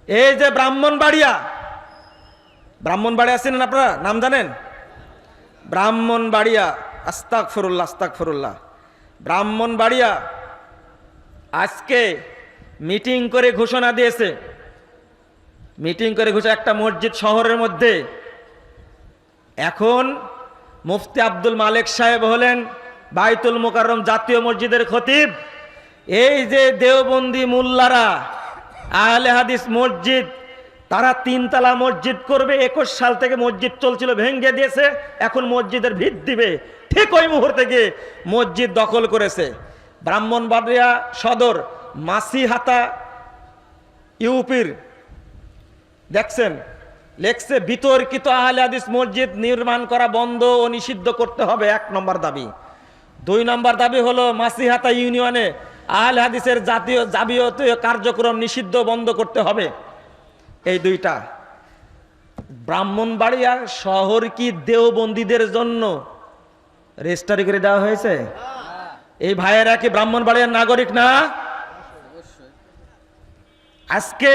এই যে ব্রাহ্মণবাড়িয়া চিনেন আপনারা? নাম জানেন? ব্রাহ্মণবাড়িয়া, আস্তাগফিরুল্লাহ আস্তাগফিরুল্লাহ। ব্রাহ্মণবাড়িয়া আজকে মিটিং করে ঘোষণা দিয়েছে, একটা মসজিদ শহরের মধ্যে। এখন মুফতি আব্দুল মালেক সাহেব হলেন বাইতুল মোকাররম জাতীয় মসজিদের খতিব। এই যে দেওবন্দি মোল্লারা আহলে হাদিস মসজিদ, তারা 3 তলা মসজিদ করবে। 21 সাল থেকে মসজিদ চলছিল, ভেঙে দিয়েছে, এখন মসজিদের ভিত দিবে। ঠিক ওই মুহূর্তে গিয়ে মসজিদ দখল করেছে। ব্রাহ্মণবাড়িয়া সদর মাসিহাতা ইউপির দেখছেন লেখছে, বিতর্কিত আহলে হাদিস মসজিদ নির্মাণ করা বন্ধ ও নিষিদ্ধ করতে হবে, 1 নম্বর দাবি। 2 নম্বর দাবি হলো মাসিহাতা ইউনিয়নে আহলে হাদিসের যাবতীয় কার্যক্রম নিষিদ্ধ বন্ধ করতে হবে। এই 2টা। ব্রাহ্মণবাড়িয়া শহর কি দেওবন্দীদের জন্য রেজিস্ট্রি করে দেওয়া হয়েছে? এই ভাইয়েরা কি ব্রাহ্মণবাড়িয়ার নাগরিক না? আজকে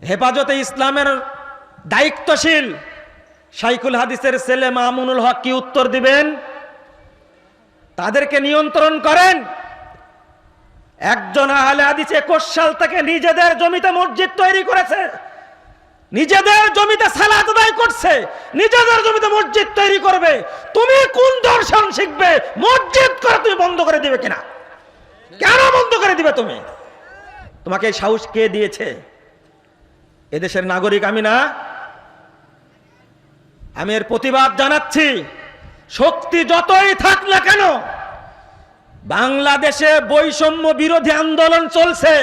হেফাজতে ইসলামের দায়িত্বশীল শাইখুল হাদিসের ছেলে মামুনুল হক কি উত্তর দিবেন? তাদেরকে নিয়ন্ত্রণ করেন। একজন আহলে হাদিস 21 সাল থেকে নিজেদের জমিতে মসজিদ তৈরি করেছে, নিজেদের জমিতে সালাত আদায় করছে, নিজেদের জমিতে মসজিদ তৈরি করবে। তুমি কোন দর্শন শিখবে? মসজিদ করে তুমি বন্ধ করে দিবে কিনা? কেন বন্ধ করে দিবে তুমি? তোমাকে এই সাহস কে দিয়েছে? এদেশের নাগরিক আমি না? আমি এর প্রতিবাদ জানাচ্ছি। শক্তি যতই থাক না কেন, বাংলাদেশে বৈষম্য বিরোধী আন্দোলন চলছে।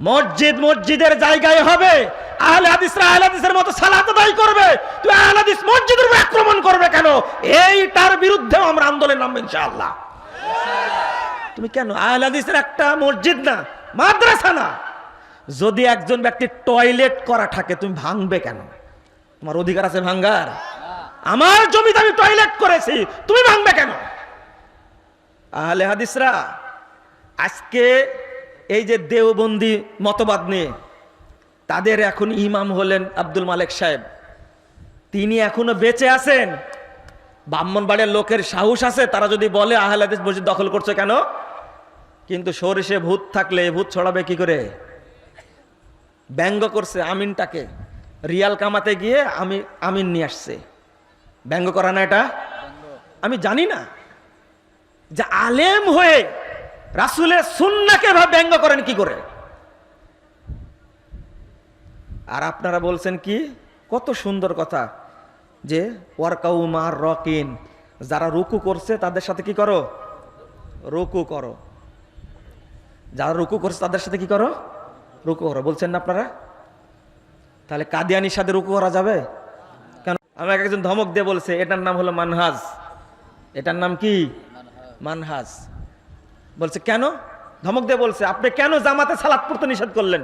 মসজিদের জায়গায় হবে, আহলে হাদিসরা আহলে হাদিসের মতো সালাত আদায় করবে। তুই আহলে হাদিস মসজিদের উপর আক্রমণ করবে কেন? এইটার বিরুদ্ধে আমরা আন্দোলন নামবো ইনশাআল্লাহ। তুমি কেন? আহলে হাদিসের একটা মসজিদ না, মাদ্রাসা না। যদি একজন ব্যক্তি টয়লেট করা থাকে, তুমি ভাঙবে কেন? তোমার অধিকার আছে ভাঙার? আমার জমিতে আমি টয়লেট করেছি, তুমি ভাঙবে কেন? আহলে হাদিসরা আজকে এই যে দেওবন্দি মতবাদ নিয়ে, তাদের এখন ইমাম হলেন আব্দুল মালেক সাহেব। তিনি এখনো বেঁচে আছেন। ব্রাহ্মণবাড়িয়ার লোকের সাহস আছে, তারা যদি বলে আহলে হাদিস মসজিদ দখল করছে কেন? কিন্তু সরিষে ভূত থাকলে ভূত ছড়াবে কি করে? ব্যঙ্গ করছে আমিনটাকে, রিয়াল কামাতে গিয়ে আমিন নিয়ে আসছে। ব্যঙ্গ করা না এটা? আমি জানি না যে আলেম হয়ে রাসূলের সুন্নাহকে ব্যঙ্গ করেন কি করে। আর আপনারা বলছেন কি, কত সুন্দর কথা যে ওয়ারকাউ মার রকিন, যারা রুকু করছে তাদের সাথে কি করো? রুকু করো। যারা রুকু করছে তাদের সাথে কি করো? রুকু করো। বলছেন না আপনারা? তাহলে কাদিয়ানির সাথে রুকু করা যাবে কেন? আমাকে একজন ধমক দিয়ে বলছে, এটার নাম হলো মানহাজ। এটার নাম কি? মানহাজ। বলছে কেন? ধমক দিয়ে বলছে, আপনি কেন জামাতে সালাত পড়তে নিষেধ করলেন?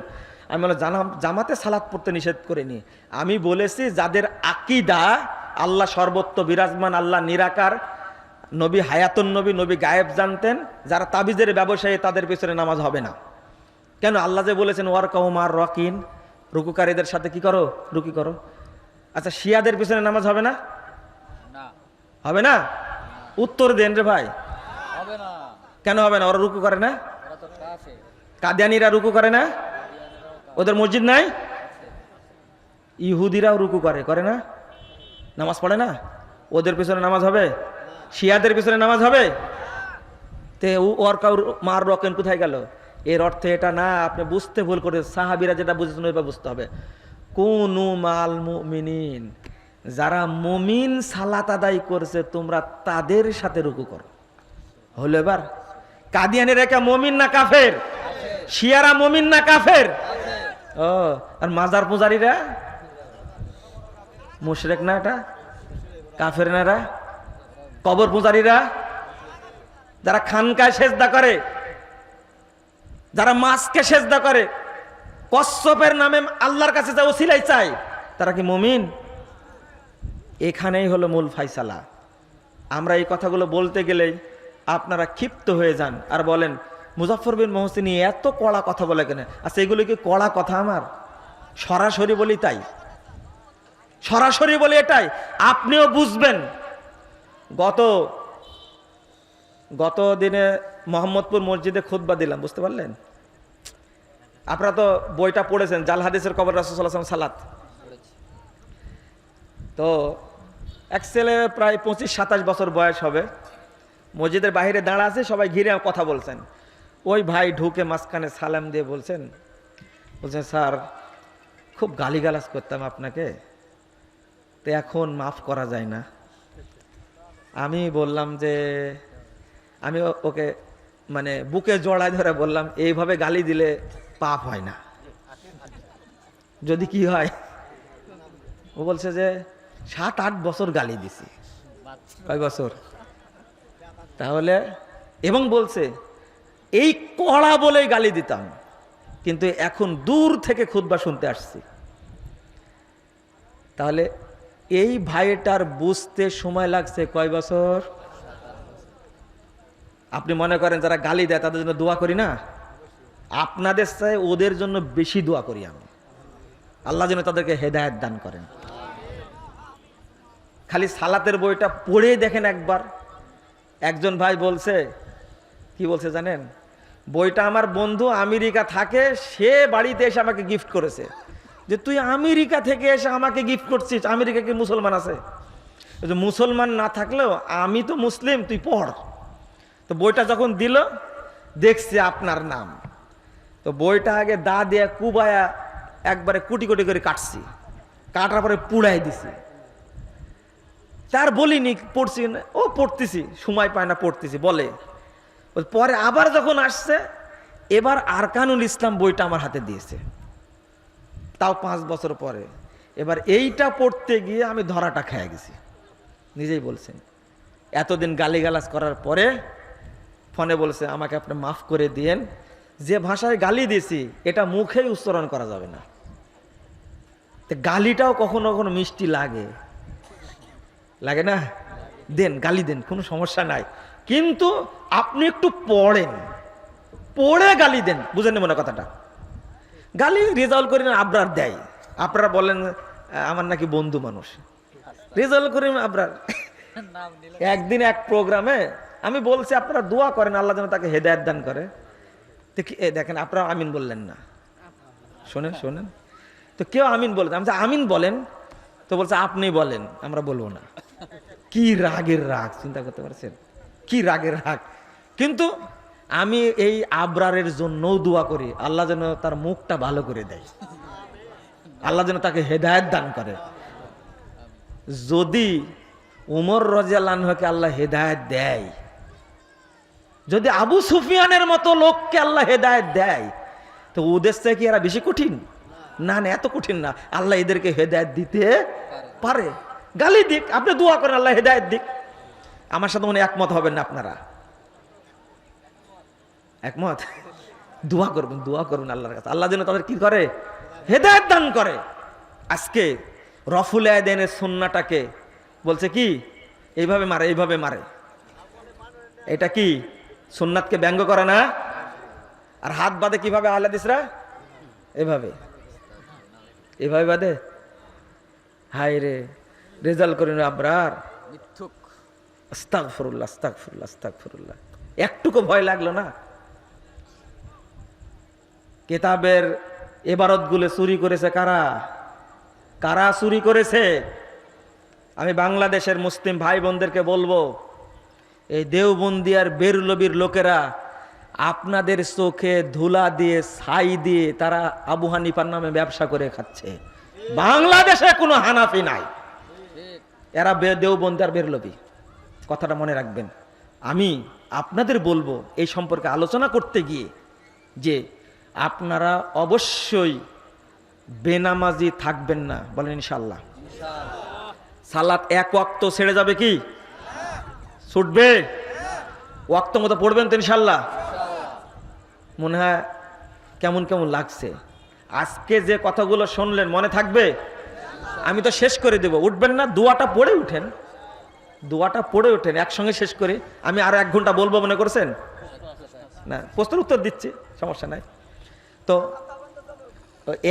আমি বললাম, জামাতে সালাত পড়তে নিষেধ করিনি। আমি বলেছি যাদের আকীদা আল্লাহ সর্বত্র বিরাজমান, আল্লাহ নিরাকার, নবী হায়াতুন নবী, নবী গায়েব জানতেন, যারা তাবিজের ব্যবসায়ী, তাদের পিছনে নামাজ হবে না। কেন? আল্লাহ যে বলেছেন ওয়ারকাউ মার রকিন, রুকুকারীদের সাথে কি করো? রুকি করো। আচ্ছা, শিয়াদের পিছনে নামাজ হবে না? হবে না? উত্তর দেন রে ভাই। কেন হবে না? ওরা রুকু করে না? কাদিয়ানীরা রুকু করে না? ওদের মসজিদ নাই? ইহুদিরাও রুকু করে না? নামাজ পড়ে না? ওদের পিছনে নামাজ হবে? শিয়াদের পিছনে নামাজ হবে? তে ওয়ারকাউ মার রকিন কোথায় গেল? এর অর্থে এটা না, আপনি বুঝতে ভুল করে। সাহাবীরা যেটা বুঝেছেন ওইভাবে বুঝতে হবে। কুনু মাল মুমিনিন, যারা মুমিন সালাত আদায় করছে তোমরা তাদের সাথে রুকু করো। হলো এবার? কাদিয়ানীরা কে মুমিন না কাফের? শিয়ারা মুমিন না কাফের? ও, আর মাজার পূজারীরা মুশরিক না? এটা কাফের না? এরা কবর পূজারীরা, যারা খানকায় সেজদা করে, যারা মাছকে সেজদা করে, কচ্ছপের নামে আল্লাহর কাছে যা ওসিলাই চায়, তারা কি মুমিন? এখানেই হলো মূল ফায়সালা। আমরা এই কথাগুলো বলতে গেলেই আপনারা ক্ষিপ্ত হয়ে যান আর বলেন মুজাফফর বিন মহসিনী এত কড়া কথা বলে কেন? আচ্ছা, এগুলো কি কড়া কথা আমার? সরাসরি বলি তাই, সরাসরি বলি এটাই, আপনিও বুঝবেন। গত দিনে মোহাম্মদপুর মসজিদে খুতবা দিলাম, বুঝতে পারলেন? আপনারা তো বইটা পড়েছেন, জাল হাদিসের কবর রাসূল সাল্লাল্লাহু আলাইহি ওয়াসাল্লাম সালাত। তো এক ছেলে প্রায় 25-27 বছর বয়স হবে, মসজিদের বাইরে দাঁড়া আছে, সবাই ঘিরে কথা বলছেন। ওই ভাই ঢুকে মাঝখানে সালাম দিয়ে বলছেন, স্যার খুব গালিগালাজ করতাম আপনাকে, তো এখন মাফ করা যায় না? আমি বললাম যে, আমি ওকে মানে বুকে জড়ায় ধরে বললাম, এইভাবে গালি দিলে পাপ হয় না। যদি কি হয়? ও বলছে যে 7-8 বছর গালি দিছি। কয় বছর? তাহলে, এবং বলছে এই কড়া বলেই গালি দিতাম, কিন্তু এখন দূর থেকে খুতবা শুনতে আসছি। তাহলে এই ভাইটার বুঝতে সময় লাগছে কয় বছর? আপনি মনে করেন যারা গালি দেয় তাদের জন্য দোয়া করি না? আপনাদের চাই ওদের জন্য বেশি দোয়া করি আমি, আল্লাহ যেন তাদেরকে হেদায়েত দান করেন। খালি সালাতের বইটা পড়ে দেখেন একবার। একজন ভাই বলছে, কি বলছে জানেন? বইটা আমার বন্ধু আমেরিকা থাকে, সে বাড়িতে এসে আমাকে গিফট করেছে। যে তুই আমেরিকা থেকে এসে আমাকে গিফট করছিস, আমেরিকা কি মুসলমান আছে? মুসলমান না থাকলেও আমি তো মুসলিম, তুই পড়। তো বইটা যখন দিল, দেখছি আপনার নাম। তো বইটা আগে দা দিয়ে কুবায়া একবারে কুটি কুটি করে কাটছি, কাটার পরে পুড়াই দিছি। তার বলিনি পড়ছি না, ও পড়তেছি, সময় পায় না পড়তেছি বলে। পরে আবার যখন আসছে, এবার আরকানুল ইসলাম বইটা আমার হাতে দিয়েছে, তাও 5 বছর পরে। এবার এইটা পড়তে গিয়ে আমি ধরাটা খেয়ে গেছি, নিজেই বলছেন। এতদিন গালিগালাজ করার পরে ফোনে বলছে, আমাকে আপনি মাফ করে দিয়েন, যে ভাষায় গালি দিয়েছি এটা মুখেই উচ্চারণ করা যাবে না। গালিটাও কখনো কখনো মিষ্টি লাগে, লাগে না? দেন, গালি দেন, কোনো সমস্যা নাই, কিন্তু আপনি একটু পড়েন, পড়ে গালি দেন। বুঝেন মনে কথাটা? গালি রেজাউল করিম আবরার দেয়, আপনারা বলেন আমার নাকি বন্ধু মানুষ। রেজাউল করিম আবরার একদিন এক প্রোগ্রামে আমি বলছি আপনারা দোয়া করেন আল্লাহ যেন তাকে হেদায়েত দান করে। দেখেন, আপনারা আমিন বললেন না, শোনেন শোনেন। তো কেউ আমিন বলেন, আমি আমিন বলেন, তো বলছে আপনি বলেন, আমরা বলবো না। কি রাগের রাগ, চিন্তা করতে পারছেন? কি রাগের রাগ। কিন্তু আমি এই আবরারের জন্যও দোয়া করি, আল্লাহ যেন তার মুখটা ভালো করে দেয়, আল্লাহ যেন তাকে হেদায়েত দান করে। যদি উমর রাদিয়াল্লাহু আনহুকে আল্লাহ হেদায়েত দেয়, যদি আবু সুফিয়ানের মতো লোককে আল্লাহ হেদায়েত দেয়, তো ওদের চেয়ে কি এরা বেশি কঠিন? না না, এত কঠিন না। আল্লাহ এদেরকে হেদায়েত দিতে পারে। গালি দিক, আপনি দোয়া করেন আল্লাহ হেদায়েত দিক। আমার সাথে মনে একমত হবেন না আপনারা? একমত? দোয়া করবেন, দোয়া করবেন আল্লাহর কাছে, আল্লাহ যেন তাদের কি করে? হেদায়েত দান করে। আজকে রফুল আয়দানের সুন্নাহটাকে বলছে কি এইভাবে মারে, এইভাবে মারে। এটা কি সুন্নাতকে ব্যঙ্গ করে না? আর হাত বাঁধে কিভাবে আহলে হাদিসরা? এভাবে, এভাবে বাঁধে। হায় রে, রেজাল করিম আবরার, আস্তাগফিরুল্লাহ আস্তাগফিরুল্লাহ আস্তাগফিরুল্লাহ। একটুকু ভয় লাগলো না? কিতাবের ইবারতগুলো চুরি করেছে কারা? কারা চুরি করেছে? আমি বাংলাদেশের মুসলিম ভাই বোনদেরকে বলবো, এই দেওবন্দি আর বেরলবির লোকেরা আপনাদের চোখে ধুলা দিয়ে, ছাই দিয়ে তারা আবু হানিফার নামে ব্যবসা করে খাচ্ছে। বাংলাদেশে কোনো হানাফি নাই, এরা দেওবন্দি আর বেরলবি। কথাটা মনে রাখবেন। আমি আপনাদের বলবো এই সম্পর্কে আলোচনা করতে গিয়ে যে আপনারা অবশ্যই বেনামাজি থাকবেন না। বলেন ইনশাআল্লাহ। সালাত এক ওয়াক্ত ছেড়ে যাবে কি? ছুটবে? ওয়াক্ত মতো পড়বেন তো ইনশাআল্লাহ? মনে হয় কেমন কেমন লাগছে। আজকে যে কথাগুলো শুনলেন মনে থাকবে? আমি তো শেষ করে দেব, উঠবেন না? দোয়াটা পড়ে উঠেন, দোয়াটা পড়ে উঠেন, একসঙ্গে শেষ করে। আমি আরো 1 ঘন্টা বলবো মনে করছেন? না, প্রশ্নের উত্তর দিচ্ছি, সমস্যা নাই। তো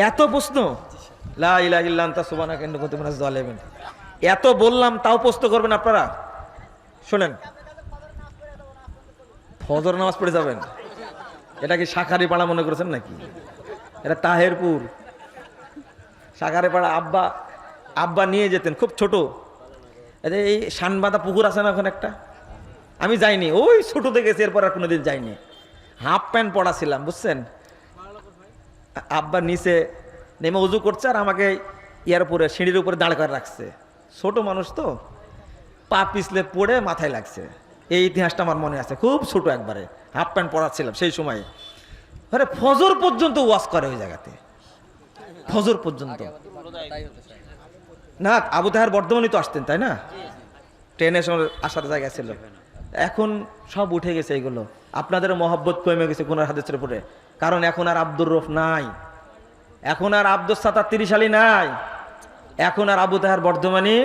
এত প্রশ্ন, লা ইলাহা ইল্লা আনতা সুবহানাকা ইন্নী কুনতু মিনাজ জালিমিন, এত বললাম তাও প্রশ্ন করবেন আপনারা? শোনেন, ফজর নামাজ পড়ে যাবেন? এটা কি শাখারি পাড়া মনে করেছেন নাকি? এটা তাহেরপুর। শাখারি পাড়া আব্বা আব্বা নিয়ে যেতেন, খুব ছোট। এই শানবাঁধা পুকুর আছে না ওখানে একটা, আমি যাইনি, ওই ছোটতে গেছি, এরপর আর কোনোদিন যাইনি। হাফ প্যান্ট পরা ছিলাম, বুঝছেন। আব্বা নিচে নেমে উজু করছে আর আমাকে ইয়ার উপরে, সিঁড়ির উপরে দাঁড় করে রাখছে। ছোট মানুষ তো, পা পিছলে পড়ে মাথায় লাগছে। এই ইতিহাসটা আমার মনে আছে, খুব ছোট একবারে, হাফ প্যান্ট পরা ছিলাম সেই সময়। আরে ফজর পর্যন্ত ওয়াজ করে ওই জায়গাতে, ফজর পর্যন্ত। না, আবু তাহের বর্ধমানই তো আসতেন, তাই না? ট্রেনের সময় আসার জায়গা ছিল। এখন সব উঠে গেছে এগুলো, আপনাদের মহব্বত কমে গেছে গুনার হাদিসের উপরে। কারণ এখন আর আব্দুর রফ নাই, এখন আর আব্দুল সাত্তার 30 আলী নাই, এখন আর আবু তাহের বর্ধমানি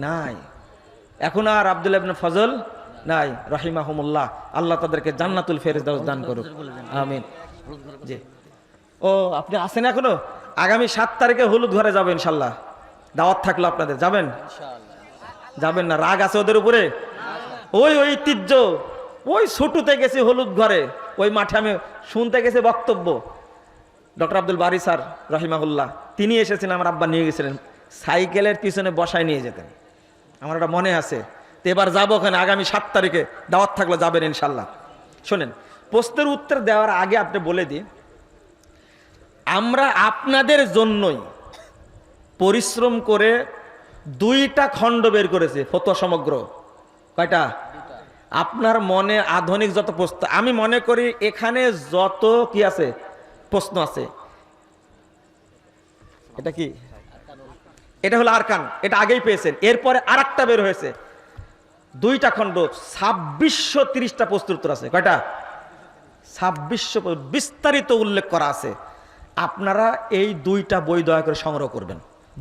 নাই, এখন আর আব্দুল্লাহ ইবনে ফজল নাই, রাহিমাহুমুল্লাহ। আল্লাহ তাদেরকে জান্নাতুল ফেরদাউস দান করুক, আমিন। জি, ও আপনি আসেন এখনো? আগামী 7 তারিখে হলুদ ঘরে যাবেন ইনশাল্লাহ, দাওয়াত থাকলো আপনাদের। যাবেন? যাবেন না? রাগ আছে ওদের উপরে? ওই ঐতিহ্য, ওই ছোটতে গেছি হলুদ ঘরে, ওই মাঠে আমি শুনতে গেছি বক্তব্য। ডক্টর আব্দুল বারী স্যার রাহিমাহুল্লাহ, তিনি এসেছিলেন, আমার আব্বা নিয়ে গেছিলেন, সাইকেলের পিছনে বসায় নিয়ে যেতেন, আমার ওটা মনে আছে। তো এবার যাবো ওখানে, আগামী 7 তারিখে দাওয়াত থাকলো, যাবেন ইনশাল্লাহ। শোনেন, প্রশ্নের উত্তর দেওয়ার আগে আপনি বলে দিই, আমরা আপনাদের জন্যই পরিশ্রম করে 2টা খণ্ড বের করেছি, ফতোয়া সমগ্র। কয়টা? আপনার মনে আধুনিক যত প্রশ্ন, আমি মনে করি এখানে যত কি আছে প্রশ্ন আছে, এটা কি, এটা হলো আরকান, এটা আগেই পেয়েছেন। এরপরে আরেকটা বের হয়েছে, 2টা খণ্ড, 2630টা প্রশ্ন উত্তর আছে। কয়টা? 2600, বিস্তারিত উল্লেখ করা আছে। আপনারা এই 2টা বই দয়া করে সংগ্রহ করবেন,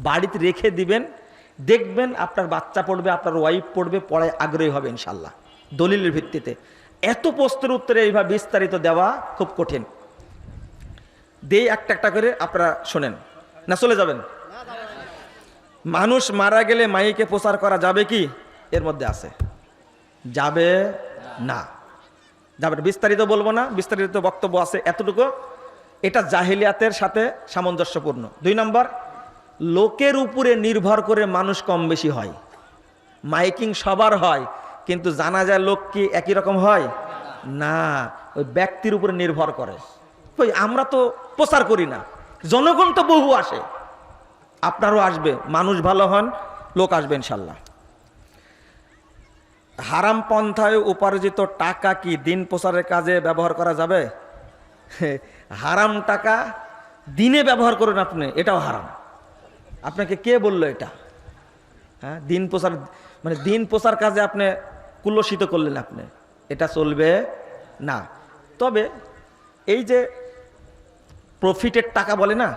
বাড়িতে রেখে দিবেন, দেখবেন আপনার বাচ্চা পড়বে, আপনার ওয়াইফ পড়বে, পড়ায় আগ্রহী হবে ইনশাল্লাহ, দলিলের ভিত্তিতে। এত প্রশ্নের উত্তরে এইভাবে বিস্তারিত দেওয়া খুব কঠিন। দেই একটা একটা করে, আপনারা শোনেন না, চলে যাবেন। মানুষ মারা গেলে মাইকে প্রচার করা যাবে কি? এর মধ্যে আছে, যাবে না, যাবে না। বিস্তারিত বলবো না, বিস্তারিত বক্তব্য আছে এতটুকু। এটা জাহিলিয়াতের সাথে সামঞ্জস্যপূর্ণ। 2 নম্বর, লোকের উপরে নির্ভর করে মানুষ কম বেশি হয়। মাইকিং সবার হয়, কিন্তু জানাজার লোক কি একই রকম হয় না, ওই ব্যক্তির উপরে নির্ভর করে। ওই আমরা তো প্রচার করি না, জনগণ তো বহু আসে, আপনারও আসবে, মানুষ ভালো হন, লোক আসবে ইনশাল্লাহ। হারাম পন্থায় উপার্জিত টাকা কি দিন প্রচারের কাজে ব্যবহার করা যাবে? হারাম টাকা দিনে ব্যবহার করুন আপনি, এটাও হারাম। আপনাকে কে বললো এটা? হ্যাঁ, দিন প্রচার মানে দিন প্রচার কাজে আপনি কুলসিত করলেন, আপনি, এটা চলবে না। তবে এই যে প্রফিটের টাকা বলে না,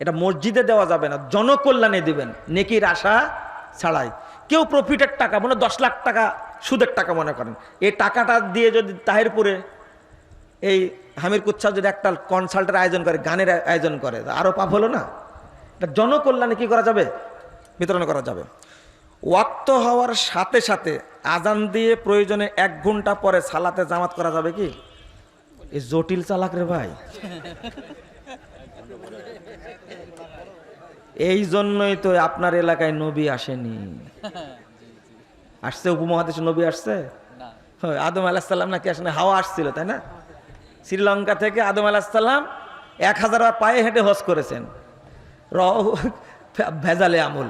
এটা মসজিদে দেওয়া যাবে না, জনকল্যাণে দিবেন, নেকির আশা ছাড়াই। কেউ প্রফিটের টাকা মানে 10 লাখ টাকা সুদের টাকা মনে করেন, এই টাকাটা দিয়ে যদি তাহিরপুরে এই হামির কুচ্ছা যদি একটা কনসার্টের আয়োজন করে, গানের আয়োজন করে, আরো পাপ হলো না? এটা জনকল্যাণে কি করা যাবে? বিতরণ করা যাবে। ওয়াক্ত হওয়ার সাথে সাথে আজান দিয়ে প্রয়োজনে 1 ঘন্টা পরে সালাতে জামাত করা যাবে কি? এই জটিল চালাক রে ভাই। এই জন্যই তো আপনার এলাকায় নবী আসেনি। আসছে উপমহাদেশে নবী আসছে? আদম আলাইহিস সালাম নাকি আসেনি, হাওয়া আসছিল, তাই না? শ্রীলঙ্কা থেকে আদম আলাইহিস সালাম 1000 বার পায়ে হেঁটে হজ করেছেন। ভেজালে আমল,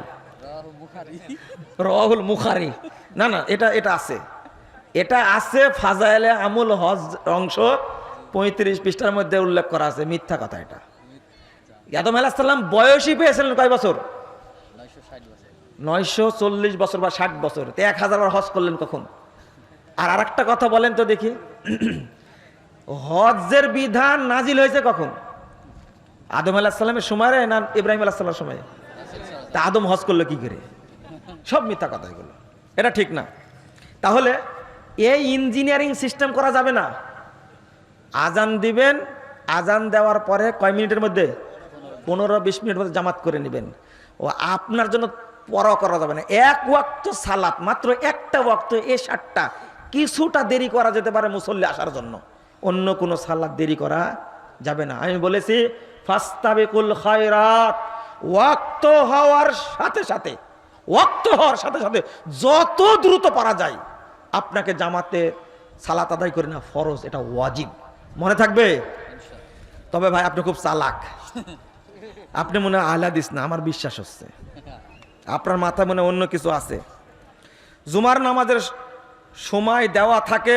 রহুল মুখারি, না না, এটা আছে, এটা আছে ফাজাইলে আমল হজ অংশ 35 পৃষ্ঠার মধ্যে উল্লেখ করা আছে। মিথ্যা কথা এটা। আদম আলাইহিস সালাম বয়সী পেয়েছিলেন কয় বছর? 940 বছর বা 60 বছর। 1000 বার হজ করলেন কখন? আর আরেকটা কথা বলেন তো দেখি, হজ্জের বিধান নাজিল হয়েছে কখন? আদম আলাইহিস সালামের সময় না ইব্রাহিম আলাইহিস সালামের সময়? তা আদম হজ করলো কি করে? সব মিথ্যা কথা এগুলো, এটা ঠিক না। তাহলে এই ইঞ্জিনিয়ারিং সিস্টেম করা যাবে না, আজান দিবেন, আজান দেওয়ার পরে কয় মিনিটের মধ্যে 15-20 মিনিট মধ্যে জামাত করে নেবেন। ও আপনার জন্য পরোয়া করা যাবে না। এক ওয়াক্ত সালাত, মাত্র একটা ওয়াক্ত, এশারটা কিছুটা দেরি করা যেতে পারে মুসল্লি আসার জন্য, অন্য কোনো সালাত দেরি করা যাবে না। আমি বলেছি ফাস্তাবিকুল খায়রাত, ওয়াক্ত হওয়ার সাথে সাথে, ওয়াক্ত হওয়ার সাথে সাথে যত দ্রুত পারা যায় আপনাকে জামাতে সালাত আদায় করে না ফরজ, এটা ওয়াজিব, মনে থাকবে। তবে ভাই আপনি খুব চালাক, আপনি মনে হয় আহলে হাদিস না, আমার বিশ্বাস হচ্ছে আপনার মাথায় মনে অন্য কিছু আছে। জুমার নামাজের সময় দেওয়া থাকে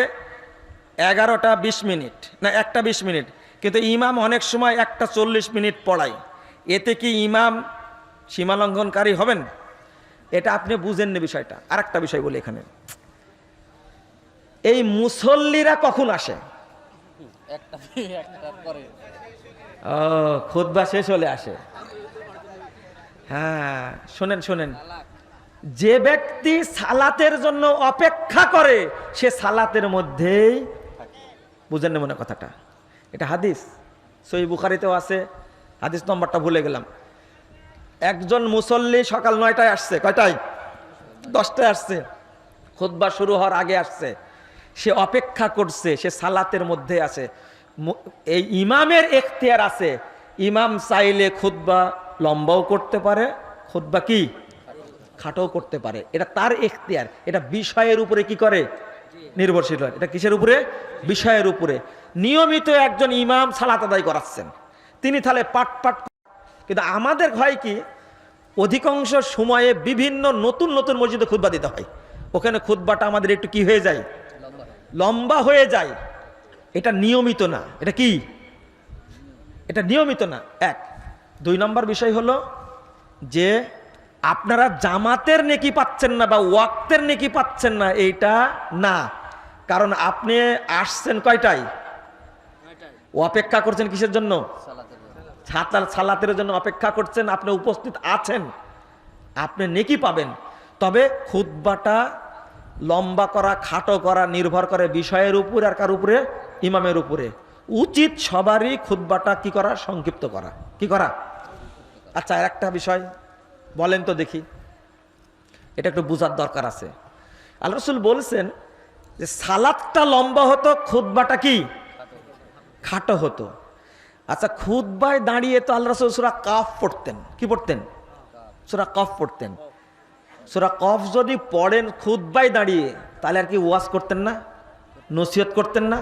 11টা 20 মিনিট, না 1টা 20 মিনিট, কিন্তু ইমাম অনেক সময় 1টা 40 মিনিট পড়ায়। এতে কি ইমাম সীমালঙ্ঘনকারী হবেন? এটা আপনি বুঝেননি বিষয়টা। আর একটা বিষয় বলি এখানে, এই মুসল্লিরা কখন আসে? ও, খুতবা শেষ হলে আসে। হ্যাঁ, শোনেন শোনেন, যে ব্যক্তি সালাতের জন্য অপেক্ষা করে সে সালাতের মধ্যেই, বুঝেন না মনে কথাটা, এটা হাদিস সহিহ বুখারীতেও আছে, হাদিস নম্বরটা ভুলে গেলাম। একজন মুসল্লি সকাল 9টায় আসছে, কয়টায়? 10টায় আসছে, খুতবা শুরু হওয়ার আগে আসছে, সে অপেক্ষা করছে, সে সালাতের মধ্যে আছে। এই ইমামের এখতিয়ার আছে, ইমাম চাইলে খুতবা লম্বাও করতে পারে, খুতবা কি খাটোও করতে পারে, এটা তার এখতিয়ার। এটা বিষয়ের উপরে কি করে নির্ভরশীল হয়। এটা কিসের উপরে? বিষয়ের উপরে। নিয়মিত একজন ইমাম সালাত আদায় করাচ্ছেন, তিনি তাহলে পাট পাট, কিন্তু আমাদের হয় কি অধিকাংশ সময়ে বিভিন্ন নতুন নতুন মসজিদে খুতবা দিতে হয়, ওখানে খুতবাটা আমাদের একটু কি হয়ে যায়, লম্বা হয়ে যায়। এটা নিয়মিত না। এটা কি? এটা নিয়মিত না। 1 2 নম্বর বিষয় হলো যে আপনারা জামাতের নেকি পাচ্ছেন না বা ওয়াক্তের নেকি পাচ্ছেন না, এইটা না। কারণ আপনি আসছেন কয়টায়, অপেক্ষা করছেন কিসের জন্য? সালাতের জন্য অপেক্ষা করছেন, আপনি উপস্থিত আছেন, আপনি নেকি পাবেন। তবে খুতবাটা লম্বা করা খাটো করা নির্ভর করে বিষয়ের উপর আর কার উপরে? ইমামের উপরে। উচিত সবারই খুতবাটা কি করা? সংক্ষিপ্ত করা। কি করা? আচ্ছা, আর একটা বিষয় বলেন তো দেখি, এটা একটু বোঝার দরকার আছে। আল্লাহ রাসূল বলছেন যে সালাতটা লম্বা হতো, খুতবাটা কি খাটো হতো। আচ্ছা, খুতবায় দাঁড়িয়ে তো আল্লাহ রাসূল সূরা কাফ পড়তেন। কি পড়তেন? সূরা কাফ পড়তেন। সূরা কাফ যদি পড়েন খুতবায় দাঁড়িয়ে, তাহলে আর কি ওয়াজ করতেন না, নসিহত করতেন না?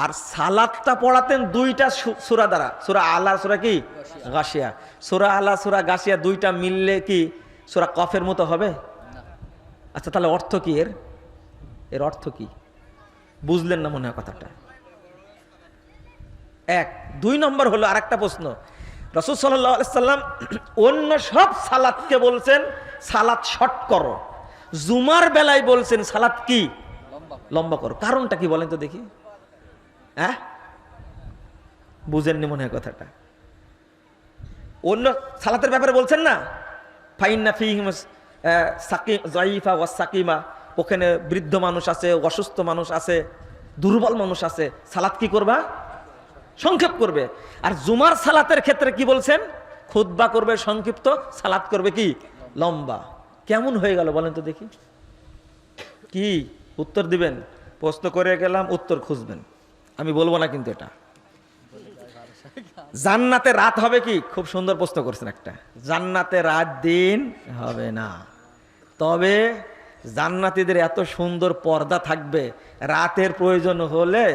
আর সালাতটা পড়াতেন 2টা সূরা দ্বারা, সূরা আলা, সূরা কি গাশিয়া। সূরা আলা, সূরা গাশিয়া 2টা মিললে কি সূরা কাফের মতো হবে? আচ্ছা, তাহলে অর্থ কি এর? এর অর্থ কি বুঝলেন না মনে হয় কথাটা। 1 2 নম্বর হলো আরেকটা প্রশ্ন, রাসূল সাল্লাল্লাহু আলাইহি সাল্লাম অন্য সব সালাতকে বলছেন সালাত শর্ট করো, জুমার বেলায় বলছেন সালাত কি লম্বা করো। কারণটা কি বলেন তো দেখি? হ্যাঁ, বুঝেননি মনে হয় কথাটা। অন্য সালাতের ব্যাপারে বলছেন না, ফাইন্না ফীহিম যায়ীফা ওয়াস সাকিমা, ওখানে বৃদ্ধ মানুষ আছে, অসুস্থ মানুষ আছে, দুর্বল মানুষ আছে, সালাত কি করবা? সংক্ষেপ করবে। আর জুমার সালাতের ক্ষেত্রে কি বলছেন? খুতবা করবে সংক্ষিপ্ত, সালাত করবে কি লম্বা। কেমন হয়ে গেল বলেন তো দেখি? কি উত্তর দিবেন? প্রশ্ন করে গেলাম, উত্তর খুঁজবেন, আমি বলবো না কিন্তু। এটা জান্নাতে রাত হবে কি? খুব সুন্দর প্রশ্ন করছেন একটা। জান্নাতে রাত দিন হবে না, তবে জান্নাতীদের এত সুন্দর পর্দা থাকবে, রাতের প্রয়োজন হলে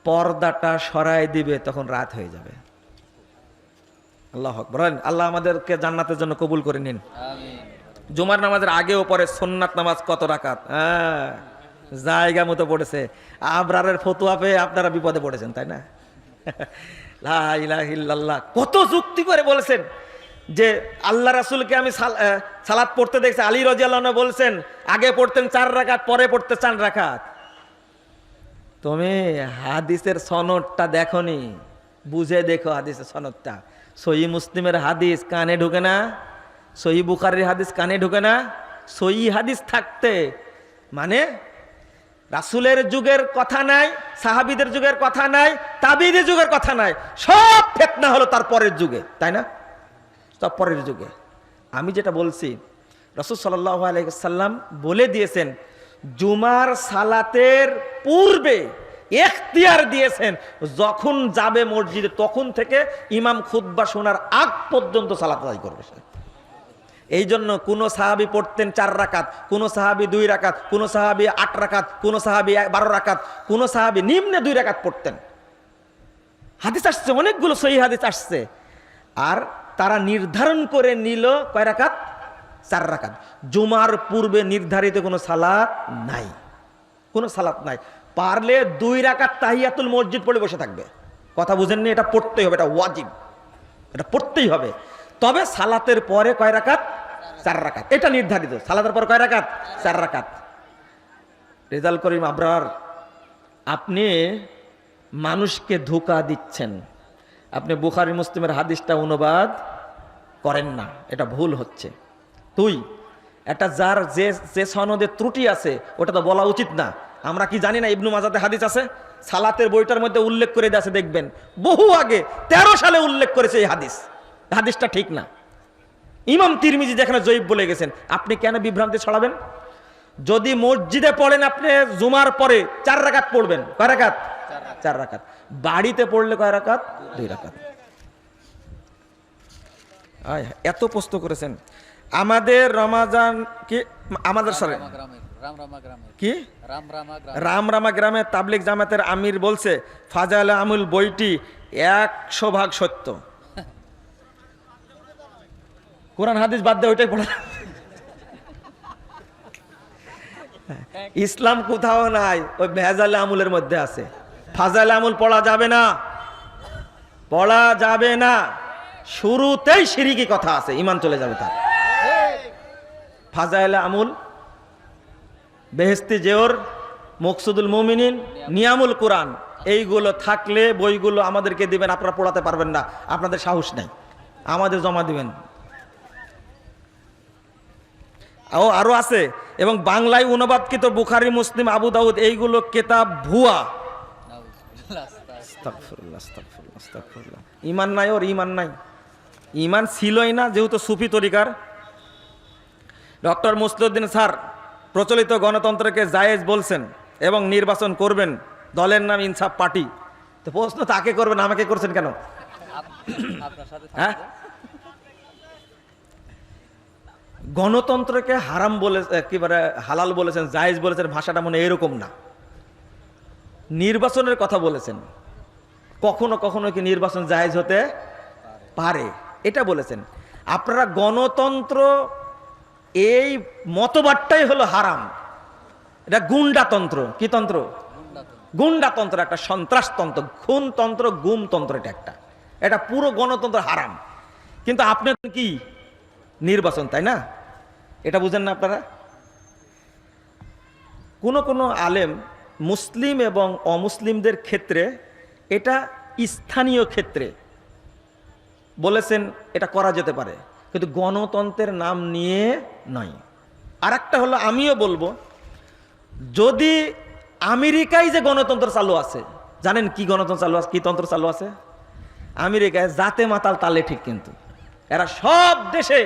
পর্দাটা সরাই দিবে, তখন রাত হয়ে যাবে। আল্লাহু আকবার। আল্লাহ আমাদেরকে জান্নাতের জন্য কবুল করে নিন। জুমার নামাজের আগে ও পরে সুন্নাত নামাজ কত রাকাত? হ্যাঁ, জায়গা মতো পড়েছে। আবরারের ফতোয়া পেয়ে আপনারা বিপদে পড়েছেন, তাই না? লা ইলাহা ইল্লাল্লাহ। কত যুক্তি করে বলেছেন যে আল্লাহ রাসূলকে আমি সালাত পড়তে দেখছি, আলী রাদিয়াল্লাহু আনহু বলছেন আগে পড়তেন 4 রাকাত, পরে পড়তে 4 রাকাত। তুমি হাদিসের সনদটা দেখোনি, বুঝে দেখো হাদিসের সনদটা। সহিহ মুসলিমের হাদিস কানে ঢুকে না, সহিহ বুখারীর হাদিস কানে ঢুকে না। সহিহ হাদিস থাকতে মানে রাসূলের যুগের কথা নাই, সাহাবীদের যুগের কথা নাই, তাবিঈদের যুগের কথা নাই, সব ফিতনা হলো তার পরের যুগে, তাই না? সব পরের যুগে। আমি যেটা বলছি, রাসূল সাল্লাল্লাহু আলাইহি ওয়াসাল্লাম বলে দিয়েছেন, জুমার সালাতের পূর্বে ইখতিয়ার দিয়েছেন, যখন যাবে মসজিদে তখন থেকে ইমাম খুতবা শোনার আগ পর্যন্ত সালাত আদায় করবে সে। এই জন্য কোন সাহাবী পড়তেন 4 রাকাত, কোন সাহাবী 2 রাকাত, কোন সাহাবী 8 রাকাত, কোন সাহাবী 12 রাকাত, কোন সাহাবী নিম্নে 2 রাকাত পড়তেন। হাদিস আসছে, অনেকগুলো সহিহ হাদিস আসছে। আর তারা নির্ধারণ করে নিল কয় রাকাত? 4 রাকাত। জুমার পূর্বে নির্ধারিত কোনো সালাত নাই, কোনো সালাত নাই। পারলে 2 রাকাত তাহিয়াতুল মসজিদ পড়ে বসে থাকবে। কথা বুঝেননি? এটা পড়তেই হবে, এটা ওয়াজিব, এটা পড়তেই হবে। তবে সালাতের পরে কয় রাকাত? 4 রাকাত, এটা নির্ধারিত। সালাতের পরে কয় রাকাত? 4 রাকাত। রেজাল করিম আবরার, আপনি মানুষকে ধোঁকা দিচ্ছেন। আপনি বুখারী মুসলিমের হাদিসটা অনুবাদ করেন না, এটা ভুল হচ্ছে। এটা যার যে সনদে ত্রুটি আছে ওটা তো বলা উচিত না। আমরা কি জানি না ইবনু মাজাতে হাদিস আছে? সালাতের বইটার মধ্যে উল্লেখ করে আছে, দেখবেন বহু আগে 13 সালে উল্লেখ করেছে এই হাদিসটা ঠিক না। ইমাম তিরমিজি যেখানে জয়ীফ বলে গেছেন, আপনি কেন বিভ্রান্তি ছড়াবেন? যদি মসজিদে পড়েন আপনি জুমার পরে 4 রাকাত পড়বেন। কয় রাকাত? 4 রাকাত। বাড়িতে পড়লে কয় রাকাত? 2 রাকাত। এত প্রশ্ন করেছেন। আমাদের রমাজান কি আমাদের সাথে কি রামরামা গ্রামে তাবলিগ জামাতের আমির বলছে ফাজাইলে আমুল বইটি 100% সত্য। কোরআন হাদিস বাদ দিয়ে ওইটাই পড়া। ইসলাম কোথাও নাই, ওই ভেজালে আমুলের মধ্যে আছে। ফাজাইলে আমুল পড়া যাবে না, পড়া যাবে না। শুরুতেই শিরকি কথা আছে, ঈমান চলে যাবে তার। ফাজাইলে আমুল, বেহেশতি জেওর, মকসুদুল মুমিনিন, নিয়ামুল কোরআন, এইগুলো থাকলে বইগুলো আমাদেরকে দিবেন, আপনারা পড়াতে পারবেন না, আপনাদের সাহস নাই, আমাদের জমা দিবেন। আরো আছে, এবং বাংলায় অনুবাদকৃত বুখারী, মুসলিম, আবু দাউদ এইগুলো কিতাব ভুয়া। ঈমান নাই, ওর ঈমান নাই, ঈমান ছিলই না, যেহেতু সুফি তরিকার। ডক্টর মুসলিউদ্দিন স্যার প্রচলিত গণতন্ত্রকে জায়েজ বলছেন এবং নির্বাচন করবেন, দলের নাম ইনসাফ পার্টি। তো প্রশ্ন তাকে করবেন, আমাকে করছেন কেন? হ্যাঁ, গণতন্ত্রকে হারাম বলে একেবারে হালাল বলেছেন, জায়েজ বলেছেন, ভাষাটা মনে এরকম না। নির্বাচনের কথা বলেছেন, কখনো কখনো কি নির্বাচন জায়েজ হতে পারে এটা বলেছেন। আপনারা গণতন্ত্র এই মতবাদটাই হলো হারাম। এটা গুন্ডাতন্ত্র। কি তন্ত্র? গুন্ডাতন্ত্র, একটা সন্ত্রাসতন্ত্র, খুনতন্ত্র, গুমতন্ত্র। এটা পুরো গণতন্ত্র হারাম। কিন্তু আপনি কি নির্বাচন, তাই না? এটা বুঝেন না আপনারা? কোন আলেম মুসলিম এবং অমুসলিমদের ক্ষেত্রে, এটা স্থানীয় ক্ষেত্রে বলেছেন এটা করা যেতে পারে, কিন্তু গণতন্ত্রের নাম নিয়ে নয়। আর একটা হলো, আমিও বলবো, যদি আমেরিকায় যে গণতন্ত্র চালু আছে, জানেন কি গণতন্ত্র চালু আছে, কি তন্ত্র চালু আছে? আমেরিকায় জাতে মাতাল তালে ঠিক, কিন্তু এরা সব দেশে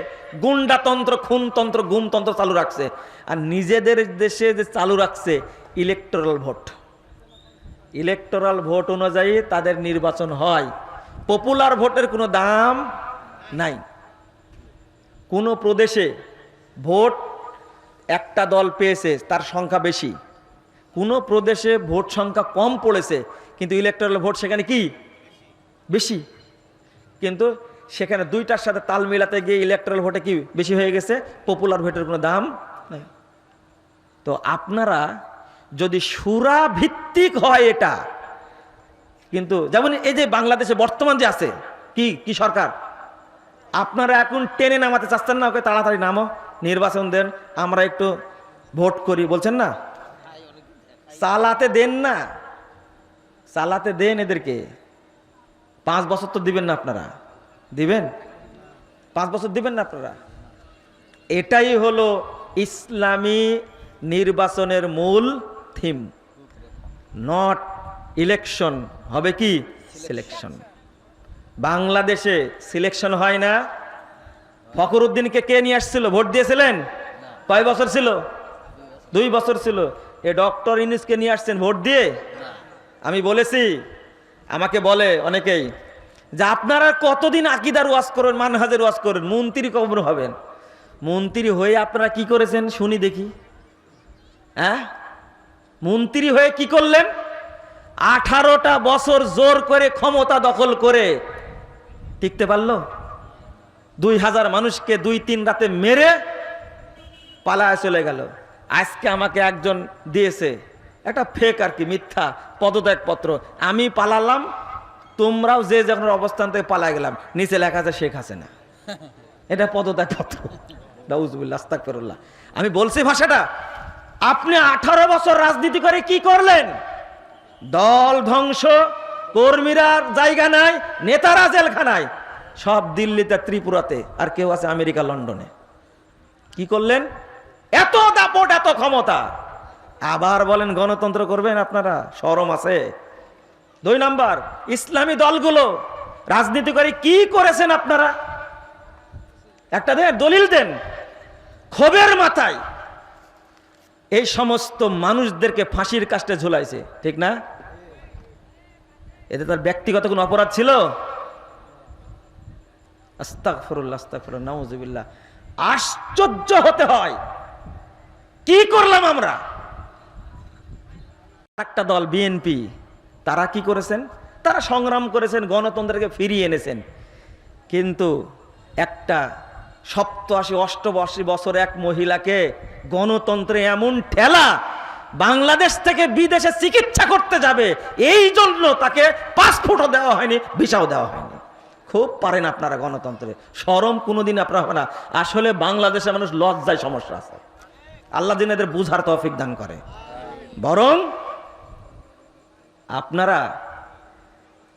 গুন্ডাতন্ত্র, খুনতন্ত্র, গুমতন্ত্র চালু রাখছে। আর নিজেদের দেশে যে চালু রাখছে ইলেকটোরাল ভোট। ইলেকটোরাল ভোট অনুযায়ী তাদের নির্বাচন হয়। পপুলার ভোটের কোনো দাম নাই। কোন প্রদেশে ভোট একটা দল পেয়েছে, তার সংখ্যা বেশি। কোন প্রদেশে ভোট সংখ্যা কম পড়েছে, কিন্তু ইলেকটোরাল ভোট সেখানে কি বেশি। কিন্তু সেখানে দুইটার সাথে তাল মিলাতে গিয়ে ইলেকটোরাল ভোটে কি বেশি হয়ে গেছে, পপুলার ভোটের কোনো দাম নাই। তো আপনারা যদি সুরা ভিত্তিক হয় এটা, কিন্তু যেমন এই যে বাংলাদেশে বর্তমান যে আছে কি সরকার, আপনারা এখন টেনে নামাতে চাচ্ছেন না, ওকে তাড়াতাড়ি নামো, নির্বাচন দেন, আমরা একটু ভোট করি বলছেন না। চালাতে দেন না, চালাতে দেন এদেরকে। 5 বছর তো দিবেন না আপনারা, দিবেন 5 বছর দিবেন না আপনারা। এটাই হলো ইসলামী নির্বাচনের মূল থিম, নট ইলেকশন, হবে কি সিলেকশন। বাংলাদেশে সিলেকশন হয় না। ফখরুদ্দিনকে কে নিয়ে আসছিল? ভোট দিয়েছিলেন? কয় বছর ছিল? 2 বছর ছিল। এ ডক্টর ইউনূসকে নিয়ে আসছেন ভোট দিয়ে? আমি বলেছি, আমাকে বলে অনেকেই যে আপনারা কতদিন আকীদার ওয়াজ করেন, মানহাজের ওয়াজ করেন, মন্ত্রী কখন হবেন? মন্ত্রী হয়ে আপনারা কি করেছেন শুনি দেখি। হ্যাঁ, মন্ত্রী হয়ে কি করলেন? 18টা বছর জোর করে ক্ষমতা দখল করে টিকতে পারলো? 2000 মানুষকে 2-3 রাতে মেরে পালায় চলে গেল। আজকে আমাকে একজন দিয়েছে একটা ফেক আর কি, মিথ্যা পদত্যাগ পত্র। আমি পালালাম, তোমরাও যে যখন অবস্থান থেকে পালা গেলাম, নিচে লেখা আছে শেখ হাসিনা। এটা পদত্যাগ পত্র। নাউজুবিল্লাহ, আস্তাগফিরুল্লাহ। আমি বলছি ভাষাটা, আপনি 18 বছর রাজনীতি করে কি করলেন? দল ধ্বংস, কর্মীরা জায়গা নাই, নেতারা জেলখানায়, সব দিল্লিতে, ত্রিপুরাতে, আর কেউ আছে আমেরিকা, লন্ডনে। কি করলেন? এত দাপট, এত ক্ষমতা, আবার বলেন গণতন্ত্র করবেন? আপনারা শরম আছে? 2 নাম্বার, ইসলামী দলগুলো রাজনীতি করে কি করেছেন আপনারা? একটা দেন, দলিল দেন। ক্ষোভের মাথায় এই সমস্ত মানুষদেরকে ফাঁসির কাস্টে ঝুলাইছে, ঠিক না? এতে তার ব্যক্তিগত কোনো অপরাধ ছিল? আস্তাগফিরুল্লাহ, আস্তাগফিরুল্লাহ, নাউজুবিল্লাহ। আশ্চর্য হতে হয়, কি করলাম আমরা? একটা দল বিএনপি, তারা কি করেছেন? তারা সংগ্রাম করেছেন, গণতন্ত্রকে ফিরিয়ে এনেছেন। কিন্তু একটা 87-88 বছর এক মহিলাকে গণতন্ত্রে এমন ঠেলা, বাংলাদেশ থেকে বিদেশে চিকিৎসা করতে যাবে, এই জন্য তাকে পাসপোর্টও দেওয়া হয়নি, ভিসাও দেওয়া হয়নি। খুব পারেন আপনারা গণতন্ত্রে, শরম কোনোদিন আপনারা হবে না। আসলে বাংলাদেশের মানুষ লজ্জায় সমস্যা আছে, আল্লাহ দিন এদের বুঝার তৌফিক দান করে। বরং আপনারা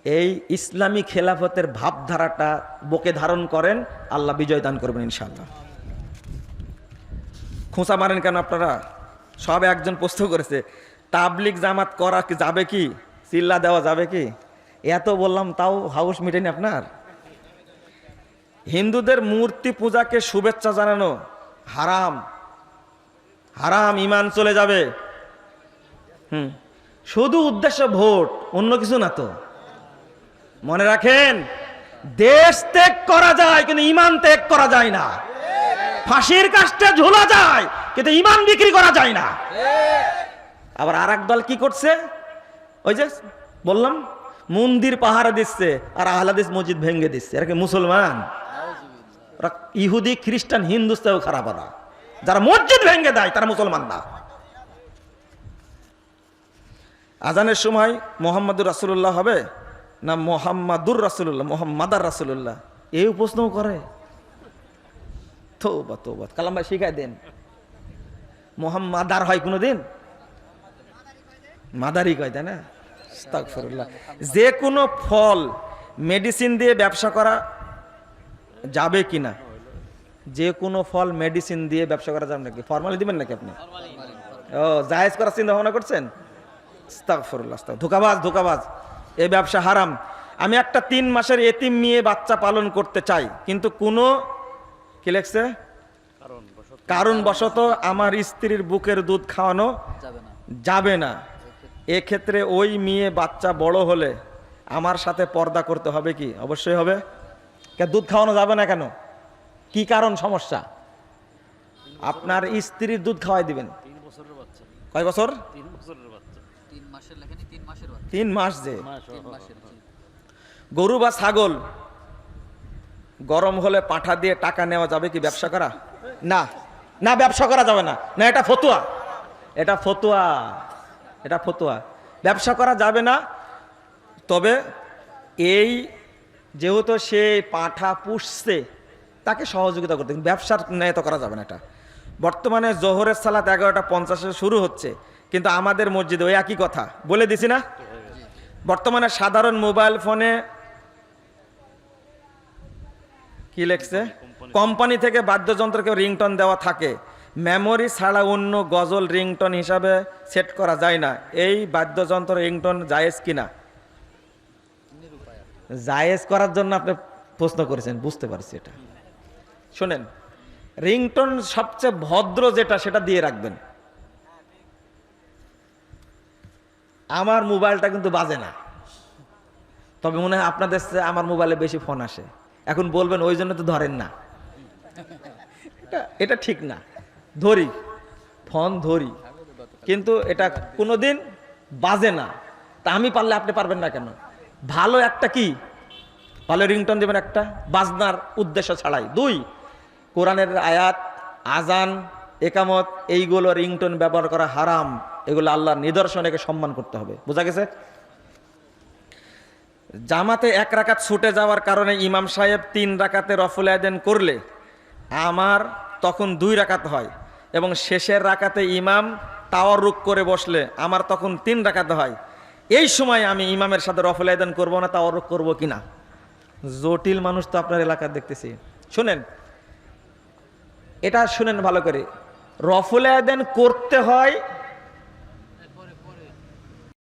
এই ইসলামী খেলাফতের ভাবধারাটা বুকে ধারণ করেন, আল্লাহ বিজয় দান করবেন ইনশাআল্লাহ। খোঁচা মারেন কেন আপনারা? সব একজন প্রশ্ন করেছে, তাবলিগ জামাত করা কি যাবে কি? চিল্লা দেওয়া যাবে কি? এত বললাম তাও হাউস মিটেনি আপনার। হিন্দুদের মূর্তি পূজাকে শুভেচ্ছা জানানো হারাম, হারাম, ইমান চলে যাবে। শুধু উদ্দেশ্য ভোট, অন্য কিছু না তো। মনে রাখেন, দেশ ত্যাগ করা যায় কিন্তু ইমান ত্যাগ করা যায় না। ফাঁসির কাস্টে ঝোলা যায় কিন্তু ইমান বিক্রি করা যায় না। আবার আর এক দল কি করছে? ওই যে বললাম, মন্দির পাহারা দিচ্ছে আর আহলে হাদিস মসজিদ ভেঙে দিচ্ছে। এরা কি মুসলমান? ইহুদি, খ্রিস্টান, হিন্দুস্তাও খারাপ। ওরা যারা মসজিদ ভেঙে দেয় তারা মুসলমান না। আজানের সময় মোহাম্মদুর রাসূলুল্লাহ হবে না মোহাম্মদুর রাসূলুল্লাহ, মোহাম্মদার রাসূলুল্লাহ, এই প্রশ্নও করে। তওবা তওবা, কালাম ভাই শিখাই দেন। মোহাম্মদার হয় কোনোদিন? মাদারি কয়, তাই না? আস্তাগফিরুল্লাহ। যে কোনো ফল মেডিসিন দিয়ে ব্যবসা করা যাবে কিনা? যে কোনো ফল মেডিসিন দিয়ে ব্যবসা করা যাবে নাকি? ফরমালি দিবেন নাকি আপনি? ও, জায়েজ করার চিন্তা ভাবনা করছেন? আস্তাগফিরুল্লাহ, ধোঁকাবাজ, ধোঁকাবাজ, এই ব্যবসা হারাম। আমি একটা 3 মাসের এতিম মেয়ে বাচ্চা পালন করতে চাই, কিন্তু কোনো কি লেখছে, কারণবশত আমার স্ত্রীর বুকের দুধ খাওয়ানো যাবে না। এক্ষেত্রে ওই মেয়ে বাচ্চা বড় হলে আমার সাথে পর্দা করতে হবে কি? অবশ্যই হবে। দুধ খাওয়ানো যাবে না কেন? কি কারণ, সমস্যা? আপনার স্ত্রীর দুধ খাওয়াই দিবেন। কয় বছর? 3 মাস। যে গরু বা ছাগল গরম হলে পাঠা দিয়ে টাকা নেওয়া যাবে কি? ব্যবসা করা? না, না, ব্যবসা করা যাবে না। না, এটা ফতুয়া, এটা ফতুয়া, এটা ফতুয়া। ব্যবসা করা যাবে না। তবে এই যেহেতু সে পাঠা পুষছে, তাকে সহযোগিতা করতে, ব্যবসার ন্যায় তো করা যাবে না এটা। বর্তমানে জোহরের সালাত 11:50 শুরু হচ্ছে, কিন্তু আমাদের মসজিদে ওই একই কথা বলে দিছি না। বর্তমানে সাধারণ মোবাইল ফোনে কি লেখছে, কোম্পানি থেকে বাদ্যযন্ত্রকে রিংটোন দেওয়া থাকে, মেমোরি ছাড়া অন্য গজল রিংটোন হিসাবে সেট করা যায় না, এই বাদ্যযন্ত্র রিংটোন জায়েজ কিনা? জায়েজ করার জন্য আপনি প্রশ্ন করেছেন, বুঝতে পারছি। এটা শোনেন, রিংটোন সবচেয়ে ভদ্র যেটা সেটা দিয়ে রাখবেন। আমার মোবাইলটা কিন্তু বাজে না, তবে মনে হয় আপনাদের চেয়ে আমার মোবাইলে বেশি ফোন আসে। এখন বলবেন ওই জন্য তো ধরেন না, এটা ঠিক না। ধরি, ফোন ধরি, কিন্তু এটা কোনোদিন বাজে না। তা আমি পারলে আপনি পারবেন না কেন? ভালো একটা কি ভালো রিংটোন দেবেন একটা, বাজনার উদ্দেশ্য ছাড়াই। 2, কোরআনের আয়াত, আজান, একামত, এইগুলো রিংটোন ব্যবহার করা হারাম। এগুলো আল্লাহর নিদর্শন, একে সম্মান করতে হবে। বোঝা গেছে? জামাতে 1 রাকাত ছুটে যাওয়ার কারণে ইমাম সাহেব 3 রাকাতে রফুল আযান করলে আমার তখন 2 রাকাত হয়, এবং শেষের রাকাতে ইমাম তাওয়াররুক করে বসলে আমার তখন 3 রাকাতে হয়। এই সময় আমি ইমামের সাথে রফুল আযান করবো না তাওয়াররুক করবো কিনা? জটিল মানুষ তো আপনার এলাকার দেখতেছি। শুনেন, এটা শুনেন ভালো করে। রফুল আযান করতে হয়